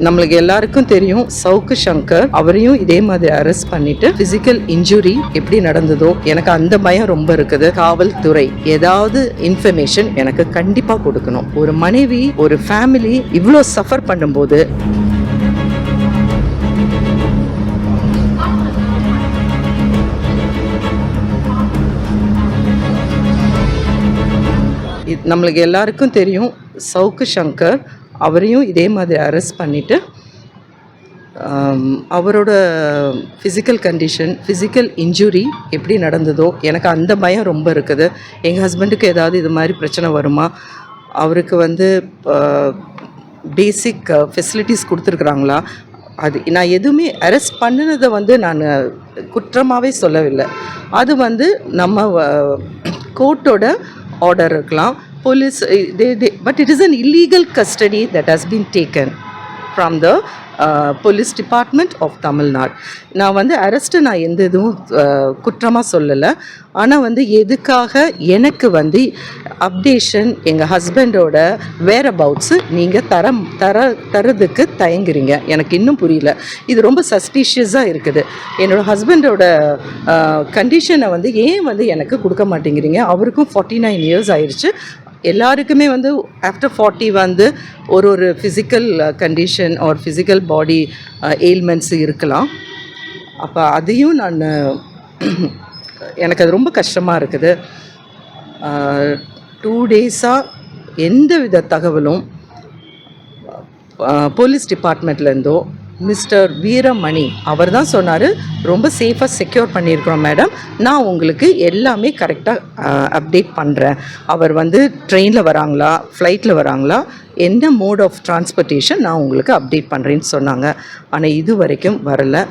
நம்மளுக்கு எல்லாருக்கும் தெரியும் சவுக்கு சங்கர், அவரையும் இதே மாதிரி அரெஸ்ட் பண்ணிட்டு பிசிக்கல் இன்ஜுரி எப்படி நடந்ததோ எனக்கு அந்த பயம் ரொம்ப இருக்குது. காவல்துறை ஏதாவது இன்ஃபர்மேஷன் எனக்கு கண்டிப்பா கொடுக்கணும். ஒரு மனைவி, ஒரு ஃபேமிலி இவ்வளோ சஃபர் பண்ணும்போது நம்மளுக்கு எல்லாருக்கும் தெரியும் சவுக்கு சங்கர், அவரையும் இதே மாதிரி அரெஸ்ட் பண்ணிவிட்டு அவரோட ஃபிசிக்கல் கண்டிஷன், ஃபிசிக்கல் இன்ஜுரி எப்படி நடந்ததோ எனக்கு அந்த பயம் ரொம்ப இருக்குது. எங்கள் ஹஸ்பண்டுக்கு ஏதாவது இது மாதிரி பிரச்சனை வருமா, அவருக்கு பேசிக் ஃபெசிலிட்டிஸ் கொடுத்துருக்குறாங்களா, அது நான் எதுவுமே அரெஸ்ட் பண்ணினதை நான் குற்றமாகவே சொல்லவில்லை. அது நம்ம கோர்ட்டோட ஆர்டர் இருக்கலாம், police but it is an illegal custody that has been taken from the police department of Tamil Nadu. நான் அரெஸ்ட்டு நான் எந்த இதுவும் குற்றமாக சொல்லலை. ஆனால் எதுக்காக எனக்கு அப்டேஷன் எங்கள் ஹஸ்பண்டோட வேர் அபவுட்ஸு நீங்கள் தரதுக்கு தயங்குறீங்க, எனக்கு இன்னும் புரியல. இது ரொம்ப சஸ்பீஷியஸாக இருக்குது. என்னோடய ஹஸ்பண்டோட கண்டிஷனை ஏன் எனக்கு கொடுக்க மாட்டேங்கிறீங்க? அவருக்கும் 49 இயர்ஸ் ஆயிடுச்சு. எல்லாருக்குமே ஆஃப்டர் 40 ஒரு physical condition or physical body ailments இருக்கலாம். அப்போ அதையும் எனக்கு அது ரொம்ப கஷ்டமாக இருக்குது. 2 டேஸாக எந்த வித தகவலும் போலீஸ் டிபார்ட்மெண்ட்லேருந்தோ மிஸ்டர் வீரமணி அவர் தான் சொன்னார், ரொம்ப சேஃபாக செக்யூர் பண்ணியிருக்கிறோம் மேடம், நான் உங்களுக்கு எல்லாமே கரெக்டாக அப்டேட் பண்ணுறேன். அவர் ட்ரெயினில் வராங்களா, ஃப்ளைட்டில் வராங்களா, என்ன மோட் ஆஃப் டிரான்ஸ்போர்ட்டேஷன் நான் உங்களுக்கு அப்டேட் பண்ணுறேன்னு சொன்னாங்க. ஆனால் இது வரைக்கும் வரலை.